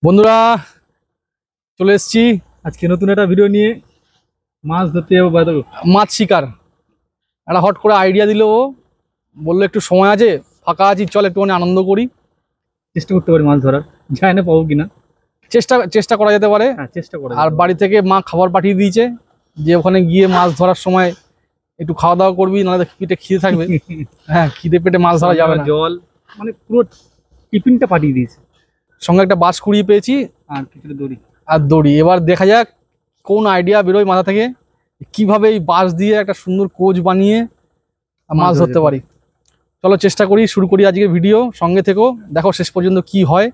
বন্ধুরা চলে এসেছি আজকে নতুন একটা ভিডিও নিয়ে। মাছ ধরতে যাবো, মাছ শিকার। একটা হট করে আইডিয়া দিল, ও বললো একটু সময় আছে, ফাঁকা আছি, চল একটুখানি আনন্দ করি, চেষ্টা করতে পারি মাছ ধরার। জানি না পাবো কিনা, চেষ্টা করা যেতে পারে। চেষ্টা করা। আর বাড়ি থেকে মা খাবার পাঠিয়ে দিয়েছে যে ওখানে গিয়ে মাছ ধরার সময় একটু খাওয়া দাওয়া করবি, নাহলে পেটে খিদে থাকবে। হ্যাঁ, খিদে পেটে মাছ ধরা যাবে না। জল মানে পুরো টিফিনটা পাঠিয়ে দিয়েছে, সঙ্গে একটা বাঁশ কুড়িয়ে পেয়েছি আর কিছুটা দড়ি। এবার দেখা যাক কোন আইডিয়া বেরোয় মাথা থেকে, কিভাবে এই বাঁশ দিয়ে একটা সুন্দর কোচ বানিয়ে মাছ ধরতে পারি। চলো চেষ্টা করি, শুরু করি আজকে ভিডিও। সঙ্গে থেকো, দেখো শেষ পর্যন্ত কি হয়।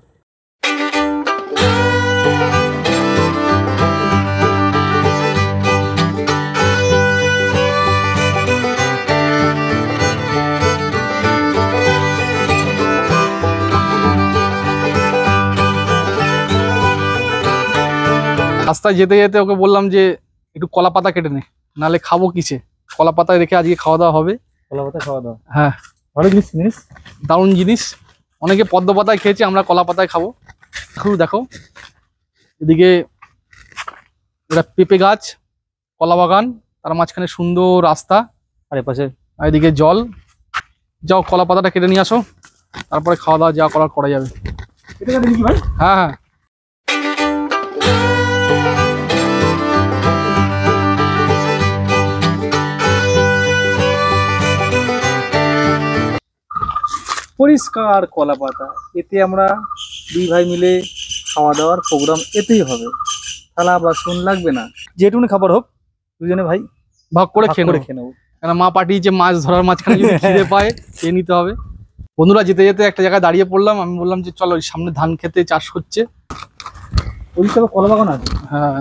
রাস্তায় যেতে যেতে ওকে বললাম যে একটু কলা পাতা কেটে নে, নাহলে খাবো কিসে। কলা পাতায় রেখে আজকে খাওয়া দাওয়া হবে। কলা পাতা খাওয়া দাওয়া, হ্যাঁ ভালো জিনিস, দারুণ জিনিস। অনেকে পদ্ম পাতায় খেয়েছে, আমরা কলা পাতায় খাবো। দেখো এদিকে এটা পেঁপে গাছ, কলা বাগান, তার মাঝখানে সুন্দর রাস্তা, আর এপাশে এদিকে জল। যাও কলা পাতাটা কেটে নিয়ে আসো, তারপরে খাওয়া দাওয়া যা করার করা যাবে। হ্যাঁ হ্যাঁ, পরিষ্কার কলা পাতা, এতে আমরা দুই ভাই মিলে খাওয়া দাওয়ার প্রোগ্রাম এতেই হবে। থালা বাসন লাগবে না, যেটুকুনি খাবার হোক দুজনে ভাই ভাগ করে খেয়ে নেবো। কেন মা পাঠিয়েছে মাছ ধরার মাঝখানে যদি খিদে পায় খেয়ে নিতে হবে। বন্ধুরা যেতে যেতে একটা জায়গায় দাঁড়িয়ে পড়লাম। আমি বললাম যে চলো, ওই সামনে ধান খেতে চাষ হচ্ছে, ওদিকে কলা বাগান আছে। হ্যাঁ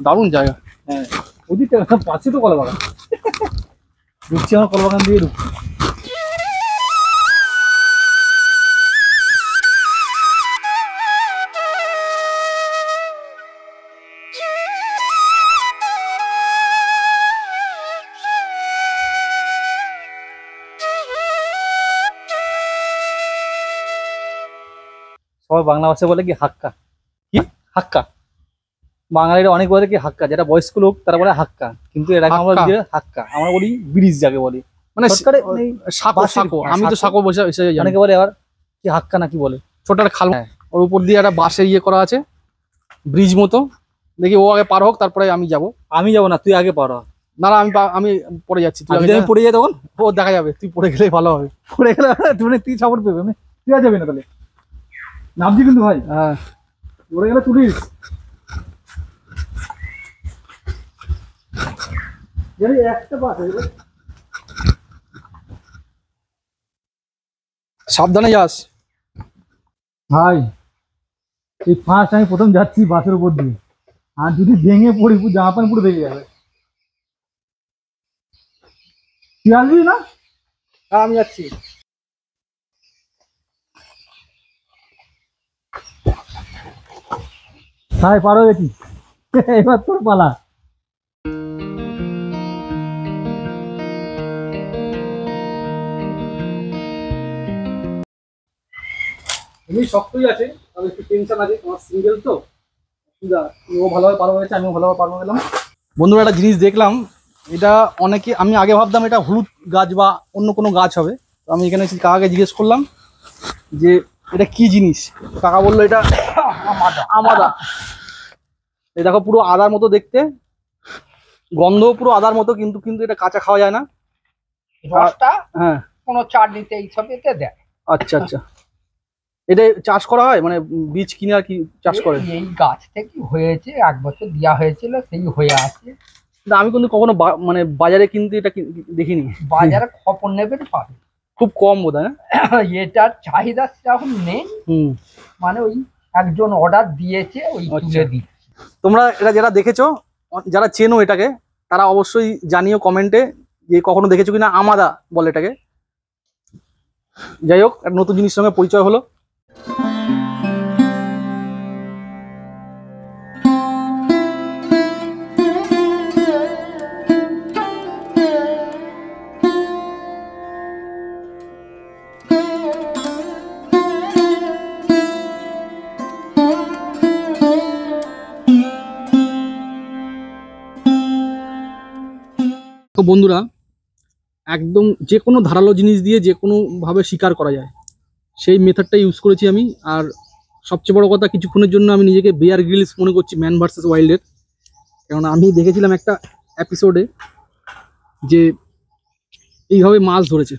দারুণ জায়গা। হ্যাঁ ওদিকে পাশে তো কলা বাগান। ঢুকছি আমার কলা বাগান দিয়ে ঢুকছি। সবাই বাংলা ভাষায় বলে কি হাক্কা, কি হাক্কা। বাঙালিরা অনেক বলে কি হাক্কা, যেটা বয়স্ক লোক তারা বলে হাক্কা, কিন্তু এর আগে আমরা হাক্কা আমরা বলি ব্রিজ যাকে বলি, মানে আমি তো সাঁকো বসে অনেকে বলে আবার কি হাক্কা না কি বলে, ছোট একটা খাল, ওর উপর দিয়ে একটা বাঁশের ইয়ে করা আছে, ব্রিজ মতো। দেখি ও আগে পার হোক, তারপরে আমি যাবো না, তুই আগে পার হ। না আমি পড়ে যাচ্ছি, তুই পড়ে যাই তখন ও দেখা যাবে, তুই পড়ে গেলেই ভালো হবে। পড়ে গেলে তুই সাপোর্ট পেবে, তুই আর যাবি না তাহলে নামছি কিন্তু ভাই। হ্যাঁ পড়ে গেলে তুলিস। সাবধানে যাস ভাই। এই ফার্স্ট আমি প্রথম যাচ্ছি বাসের উপর দিয়ে, আর যদি ভেঙে পড়ি জামা প্যান্ট পুরো ভেঙে যাবে। তুই আসবি না? আমি যাচ্ছি। ভাই পার হয়ে গেছি, এবার তোর পালা। এমনি শক্তই আছে, তবে একটু টেনশন আছে, তোমার সিঙ্গেল তো, ও ভালোভাবে পার হয়েছে, আমিও ভালোভাবে পার হয়ে গেলাম। বন্ধুরা একটা জিনিস দেখলাম, এটা অনেকে, আমি আগে ভাবতাম এটা হলুদ গাছ বা অন্য কোনো গাছ হবে। তো আমি এখানে কাকাকে জিজ্ঞেস করলাম যে এটা কি জিনিস। কাকা বললো এটা আমাদা। এই দেখো পুরো আদার মতো দেখতে, গন্ধ পুরো আদার মতো, কিন্তু কিন্তু এটা কাঁচা খাওয়া যায় না। রসটা হ্যাঁ কোনো চাটনিতে এইসব এতে দেয়। আচ্ছা আচ্ছা, এটা চাষ করা হয়, মানে বীজ কিনে আর কি চাষ করে? এই গাছ থেকে হয়েছে, 1 বছর দেওয়া হয়েছিল, সেই হয়ে আছে। আমি কিন্তু কখনো মানে বাজারে কিন্তু এটা দেখিনি। বাজারে খবর নেবেন পাবে, খুব কম বোধ হয়। এটার চাহিদা সেরকম নেই, মানে ওই একজন অর্ডার দিয়েছে, ওই তুলে দিচ্ছে। তোমরা এটা যারা দেখেছো, যারা চেনো এটাকে, তারা অবশ্যই জানিও কমেন্টে যে কখনো দেখেছো কিনা আমাদা বলে এটাকে। যাই হোক, একটা নতুন জিনিসের সঙ্গে পরিচয় হলো। দেখো বন্ধুরা, একদম যে কোনো ধারালো জিনিস দিয়ে যে কোনোভাবে শিকার করা যায়, সেই মেথডটা ইউজ করেছি আমি। আর সবচেয়ে বড় কথা, কিছুক্ষণের জন্য আমি নিজেকে বিয়ার গ্রিলস মনে করছি ম্যান ভার্সেস ওয়াইল্ডের। কারণ আমি দেখেছিলাম একটা এপিসোডে যে এইভাবে মাছ ধরেছে,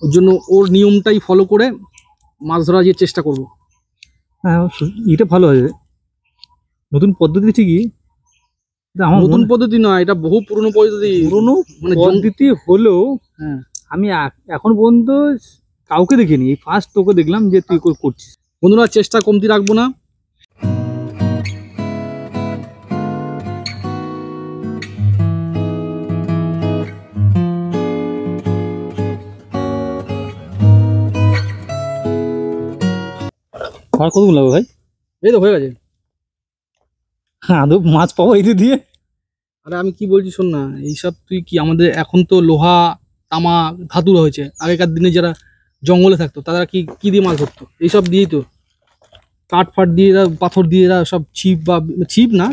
ওর জন্য ওর নিয়মটাই ফলো করে মাছ ধরা যে চেষ্টা করব। হ্যাঁ, এটা ভালো হবে, নতুন পদ্ধতি ঠিকই, আমার নতুন পদ্ধতি নয়, এটা বহু পুরনো পদ্ধতি। পুরোনো মানে পদ্ধতি হলেও হ্যাঁ, আমি এখন পর্যন্ত কাউকে দেখিনি, এই ফার্স্ট তোকে দেখলাম যে তুই করছিস। বন্ধুরা চেষ্টা কমতি রাখবো না। আর কতগুলো লাগবে ভাই? এই তো হয়ে গেছে। আদৌ মাছ পাবো এই দিয়ে? আরে আমি কি বলছি শোন না, এইসব তুই কি, আমাদের এখন তো লোহা তামা ধাতুর হয়েছে, আগেকার দিনে যারা জঙ্গলে থাকতো তারা কি কি দিয়ে মাছ ধরতো? এইসব দিয়েই তো, কাঠ ফাট দিয়ে এরা, পাথর দিয়ে এরা সব ছিপ, বা ছিপ না,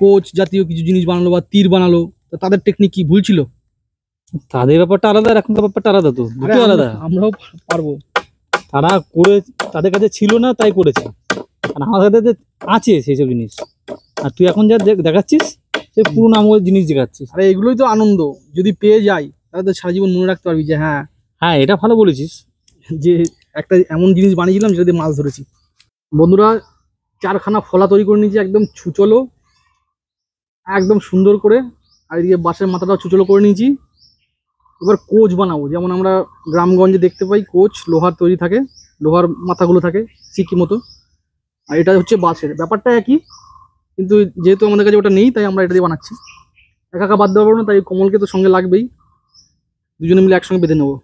কোচ জাতীয় কিছু জিনিস বানালো বা তীর বানালো। তো তাদের টেকনিক কি ভুল ছিল? তাদের ব্যাপারটা আলাদা, আর এখনকার ব্যাপারটা আলাদা, তো আরে দুটো আলাদা। আমরাও পারবো। তারা করে, তাদের কাছে ছিল না তাই করেছে, আর আমার কাছে আছে সেই সব জিনিস। আর তুই এখন যা দেখাচ্ছিস সে পুরোনো আমলের জিনিস দেখাচ্ছিস। আরে এগুলোই তো আনন্দ, যদি পেয়ে যাই তাহলে তো সারা জীবন মনে রাখতে পারবি যে হ্যাঁ, হ্যাঁ, এটা ভালো বলেছিস। যে একটা এমন জিনিস বানিয়েছিলাম যেটা দিয়ে মাছ ধরেছি। বন্ধুরা, 4খানা ফলা তৈরি করে নিয়েছি, একদম ছুচলো, একদম সুন্দর করে। আর এদিকে বাঁশের মাথাটাও ছুচলো করে নিয়েছি। এবার কোচ বানাবো, যেমন আমরা গ্রামগঞ্জে দেখতে পাই কোচ লোহার তৈরি থাকে, লোহার মাথাগুলো থাকে সিকি মতো। আর এটা হচ্ছে বাঁশের, ব্যাপারটা একই, কিন্তু যেহেতু আমাদের কাছে ওটা নেই তাই আমরা এটা দিয়ে বানাচ্ছি। একা একা বাদ দেওয়া পারবো না, তাই কমলকে তো সঙ্গে লাগবেই, দুজনে মিলে একসঙ্গে বেঁধে নেবো।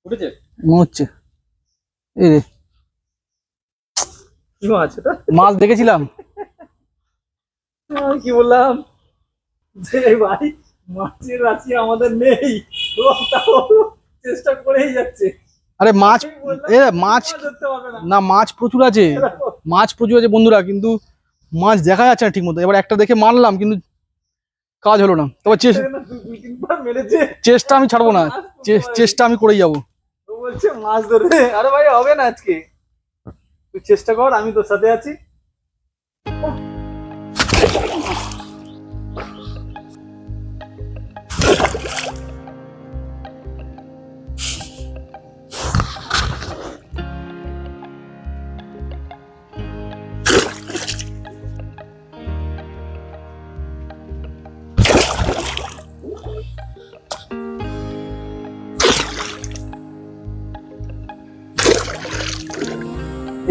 উঠেছে মনে হচ্ছে এই রে, কি মাছ এটা? মাছ দেখেছিলাম। আমি কি বললাম যে ভাই মাছের রাশি আমাদের নেই, ও তাও চেষ্টা করেই যাচ্ছে। আরে মাছ, মাছ ধরতে পারবে না। না, মাছ প্রচুর আছে, মাছ প্রচুর আছে বন্ধুরা, কিন্তু মাছ দেখা যাচ্ছে না ঠিক মতো। এবার একটা দেখে মারলাম, কিন্তু কাজ হলো না। তবে দুই তিনবার মেরেছে, চেষ্টা আমি ছাড়বো না, চেষ্টা আমি করেই যাবো। ও বলছে মাছ ধরবে। আরে ভাই হবে না আজকে, তুই চেষ্টা কর, আমি তোর সাথে আছি।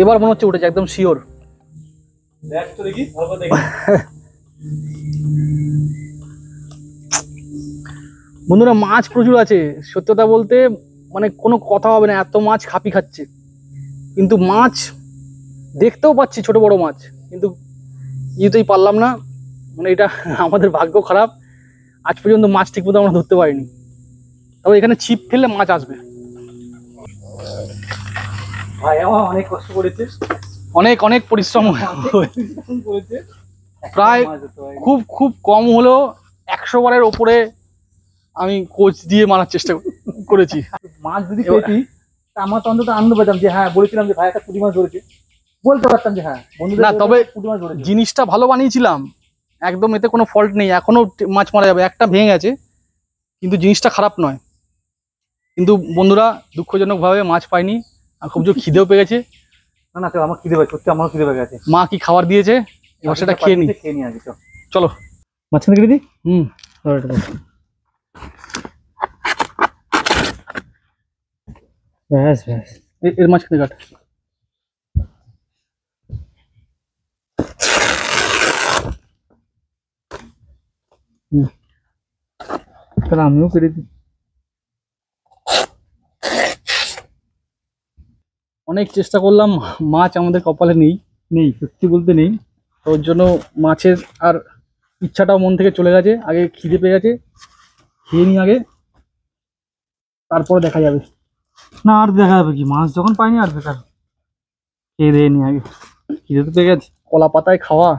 এবার মনে হচ্ছে উঠেছে, একদম শিওর। দেখ তো দেখি, ভালো দেখি। বন্ধুরা মাছ প্রচুর আছে, সত্যতা বলতে মানে কোনো কথা হবে না, এত মাছ খাপি খাচ্ছে। কিন্তু মাছ দেখতেও পাচ্ছি, ছোট বড় মাছ, কিন্তু ইয়েতেই পারলাম না। মানে এটা আমাদের ভাগ্য খারাপ, আজ পর্যন্ত মাছ ঠিক মতো আমরা ধরতে পারিনি। তবে এখানে ছিপ ফেললে মাছ আসবে। ভাই আমার অনেক কষ্ট করেছে, অনেক অনেক পরিশ্রম করেছে প্রায় খুব খুব কম হলেও 100 বারের ওপরে আমি কোচ দিয়ে মারার চেষ্টা করেছি। মাছ যদি পেয়েছি তা আমার তো অন্তত আনন্দ পেতাম যে হ্যাঁ বলেছিলাম যে ভাই একটা পুঁটি মাছ ধরেছে, বলতে পারতাম যে হ্যাঁ বন্ধুদের না, তবে পুঁটি মাছ ধরেছে। জিনিসটা ভালো বানিয়েছিলাম, একদম এতে কোনো ফল্ট নেই, এখনো মাছ মারা যাবে। একটা ভেঙে গেছে কিন্তু জিনিসটা খারাপ নয়। কিন্তু বন্ধুরা দুঃখজনকভাবে মাছ পাইনি, আর খুব জোর খিদেও পেয়ে গেছে। না না চল, আমার খিদে পাই, সত্যি আমারও খিদে পেয়ে গেছে। মা কি খাবার দিয়েছে এবার সেটা খেয়ে নি। খেয়ে নিয়ে আগে চলো মাঝখানে কেটে দিই। হুম ব্যাস ব্যাস, এর মাঝখানে কাট। তাহলে আমিও কেটে দিই। অনেক চেষ্টা করলাম, মাছ আমাদের কপালে নেই। নেই, সত্যি বলতে নেই। তো ওর জন্য মাছের আর ইচ্ছাটাও মন থেকে চলে গেছে। আগে খিদে পেয়ে গেছে, খেয়ে নি আগে, তারপরে দেখা যাবে। না আর দেখা যাবে কি, মাছ যখন পাইনি আর বেকার, খেয়ে দিয়ে নি আগে, খিদে তো পেয়ে গেছে। কলা পাতায় খাওয়া।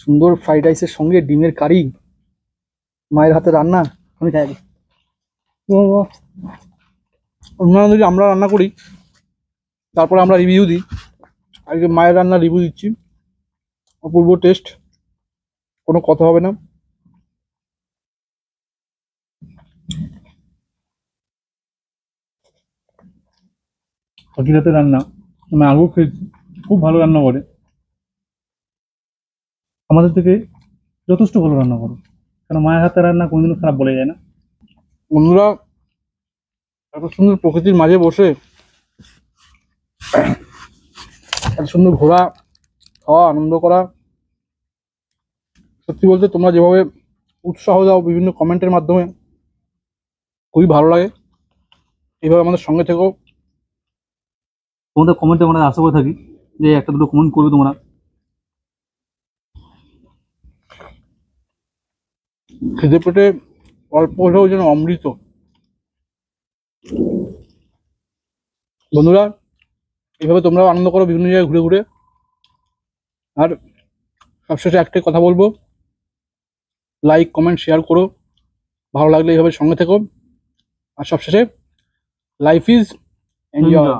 সুন্দর ফ্রাইড রাইসের সঙ্গে ডিমের কারি, মায়ের হাতে রান্না, আমি খাই আগে। অন্যান্য যদি আমরা রান্না করি তারপরে আমরা রিভিউ দিই, আজকে মায়ের রান্না রিভিউ দিচ্ছি। অপূর্ব টেস্ট, কোনো কথা হবে না। পাখির হাতে রান্না আমি আগেও খেয়েছি, খুব ভালো রান্না করে, আমাদের থেকে যথেষ্ট ভালো রান্না করে, কারণ মায়ের হাতে রান্না কোনোদিনও খারাপ বলে যায় না। বন্ধুরা, এত সুন্দর প্রকৃতির মাঝে বসে এত সুন্দর ঘোরা, খাওয়া, আনন্দ করা, সত্যি বলতে তোমরা যেভাবে উৎসাহ দাও বিভিন্ন কমেন্টের মাধ্যমে, খুবই ভালো লাগে। এইভাবে আমাদের সঙ্গে থেকো। তোমাদের কমেন্টে আমরা আশা করে থাকি যে একটা দুটো কমেন্ট করবে তোমরা। খিদে পেটে অল্প হলেও যেন অমৃত। বন্ধুরা, এইভাবে তোমরাও আনন্দ করো বিভিন্ন জায়গায় ঘুরে ঘুরে। আর সবশেষে একটাই কথা বলবো, লাইক কমেন্ট শেয়ার করো, ভালো লাগলে এইভাবে সঙ্গে থেকো। আর সবশেষে লাইফ ইজ এনজয়।